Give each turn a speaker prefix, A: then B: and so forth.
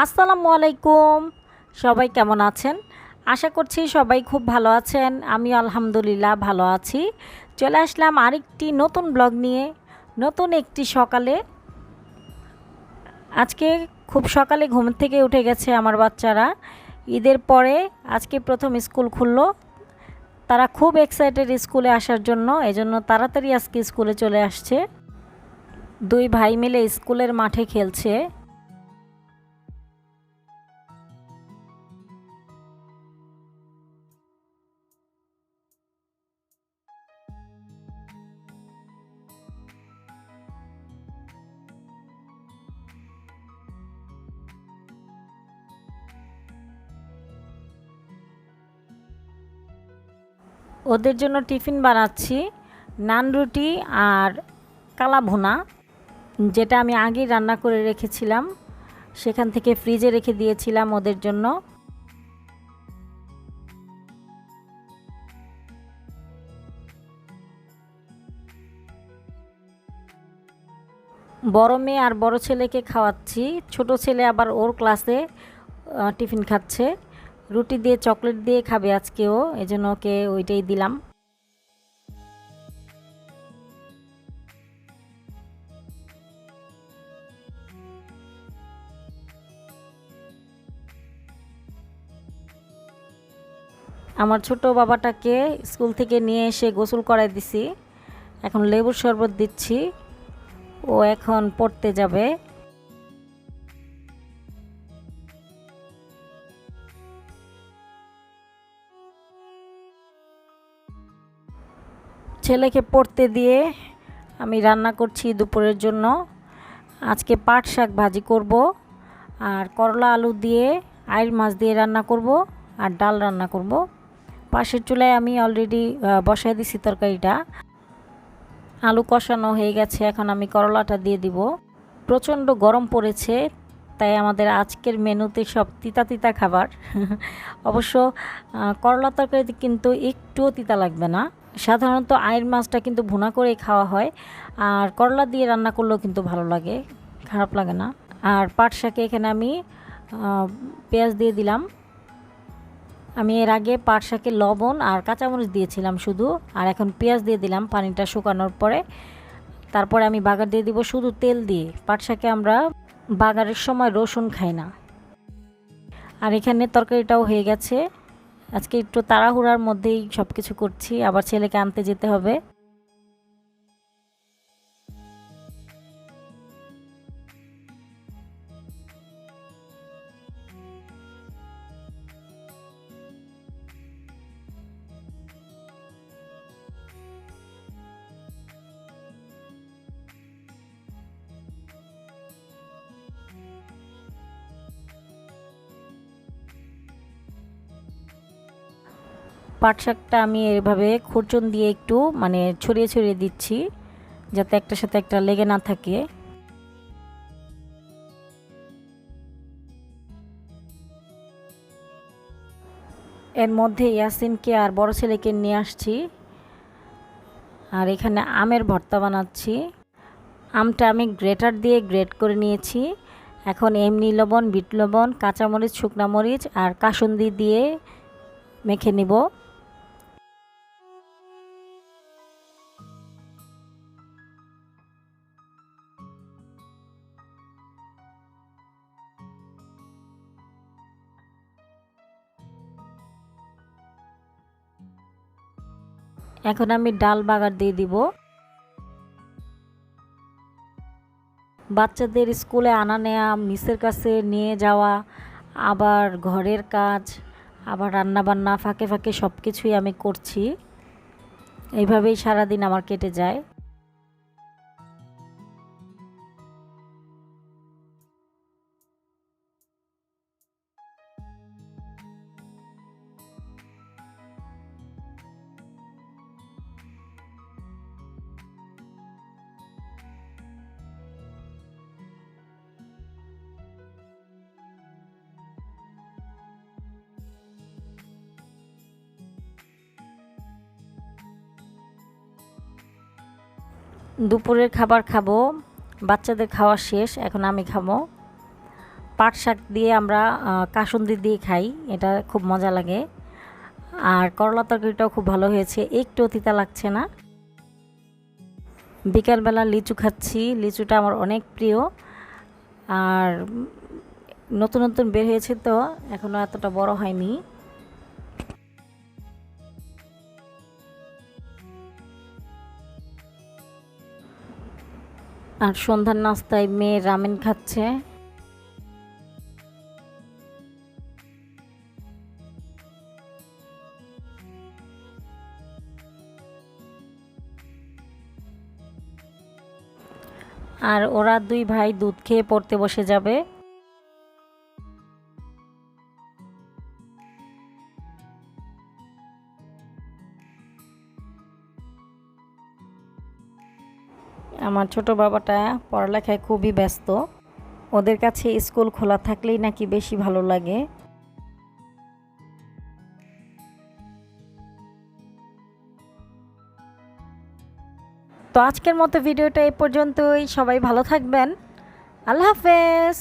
A: আসসালামু আলাইকুম। সবাই কেমন আছেন? আশা করছি সবাই খুব ভালো আছেন। আমি আলহামদুলিল্লাহ ভালো আছি। চলে আসলাম আরেকটি নতুন ব্লগ নিয়ে, নতুন একটি সকালে। আজকে খুব সকালে ঘুম থেকে উঠে গেছে আমার বাচ্চারা। ঈদের পরে আজকে প্রথম স্কুল খুললো। তারা খুব এক্সাইটেড স্কুলে আসার জন্য, এজন্য তাড়াতাড়ি আজকে স্কুলে চলে আসছে। দুই ভাই মিলে স্কুলের মাঠে খেলছে। ওদের জন্য টিফিন বানাচ্ছি, নান রুটি আর কালা ভুনা, যেটা আমি আগেই রান্না করে রেখেছিলাম। সেখান থেকে ফ্রিজে রেখে দিয়েছিলাম ওদের জন্য। বড় মেয়ে আর বড় ছেলেকে খাওয়াচ্ছি। ছোট ছেলে আবার ওর ক্লাসে টিফিন খাচ্ছে। রুটি দিয়ে চকলেট দিয়ে খাবে আজকেও, এজন্য ওকে ওইটাই দিলাম। আমার ছোট বাবাটাকে স্কুল থেকে নিয়ে এসে গোসল করাই দিছি। এখন লেবুর শরবত দিচ্ছি। ও এখন পড়তে যাবে। ছেলেকে পড়তে দিয়ে আমি রান্না করছি দুপুরের জন্য। আজকে পাট শাক ভাজি করব, আর করলা আলু দিয়ে আইল মাছ দিয়ে রান্না করব, আর ডাল রান্না করব। পাশের চুলায় আমি অলরেডি বসায় দিছি তরকারিটা। আলু কষানো হয়ে গেছে, এখন আমি করলাটা দিয়ে দিব। প্রচণ্ড গরম পড়েছে, তাই আমাদের আজকের মেনুতে সব তিতা তিতা খাবার। অবশ্য করলা তরকারিতে কিন্তু একটুও তিতা লাগবে না। সাধারণত আইড় মাছটা কিন্তু ভুনা করে খাওয়া হয়, আর করলা দিয়ে রান্না করলেও কিন্তু ভালো লাগে, খারাপ লাগে না। আর পাট শাকে এখানে আমি পেঁয়াজ দিয়ে দিলাম। আমি এর আগে পাট শাকে লবণ আর কাঁচামরিচ দিয়েছিলাম শুধু, আর এখন পেঁয়াজ দিয়ে দিলাম পানিটা শুকানোর পরে। তারপরে আমি বাগার দিয়ে দিব শুধু তেল দিয়ে। পাট শাকে আমরা বাগারের সময় রসুন খাই না। আর এখানে তরকারিটাও হয়ে গেছে। আজকে একটু তাড়াহুড়ার মধ্যেই সব কিছু করছি, আবার ছেলেকে আনতে যেতে হবে। পাট শাকটা আমি এভাবে খুরচুন দিয়ে একটু ছড়িয়ে ছড়িয়ে দিচ্ছি, যাতে একটার সাথে একটা লেগে না থাকে। এর মধ্যে ইয়াসিনকে আর বড় ছেলেকে নিয়ে আসছি। আর এখানে আমের ভর্তা বানাচ্ছি। আমটা আমি গ্রেটার দিয়ে গ্রেট করে নিয়েছি। এখন এমনি লবণ, বিট লবণ, কাঁচামরিচ, শুকনা মরিচ আর কাসুন্দি দিয়ে মেখে নিব। এখন আমি ডাল বাগার দিয়ে দিব। বাচ্চাদের স্কুলে আনা নেয়া, মিসের কাছে নিয়ে যাওয়া, আবার ঘরের কাজ, আবার রান্নাবান্না, ফাঁকে ফাঁকে সব কিছুই আমি করছি। এইভাবেই সারাদিন আমার কেটে যায়। দুপুরের খাবার খাবো, বাচ্চাদের খাওয়া শেষ, এখন আমি খাবো। পাট শাক দিয়ে আমরা কাসুন্দি দিয়ে খাই, এটা খুব মজা লাগে। আর করলা তরকারিটাও খুব ভালো হয়েছে, একটু তিতা লাগছে না। বিকালবেলা লিচু খাচ্ছি, লিচুটা আমার অনেক প্রিয়। আর নতুন নতুন বের হয়েছে তো এখনও এতটা বড় হয়নি। আর সন্ধ্যার নাস্তায় মেয়ে রামেন খাচ্ছে। আর ওরা দুই ভাই দুধ খেয়ে পড়তে বসে যাবে। আমার ছোট বাবাটা পড়ালেখায় খুবই ব্যস্ত, ওদের কাছে স্কুল খোলা থাকলেই নাকি বেশি ভালো লাগে। তো আজকের মতো ভিডিওটা এই পর্যন্তই, সবাই ভালো থাকবেন, আল্লাহ হাফেজ।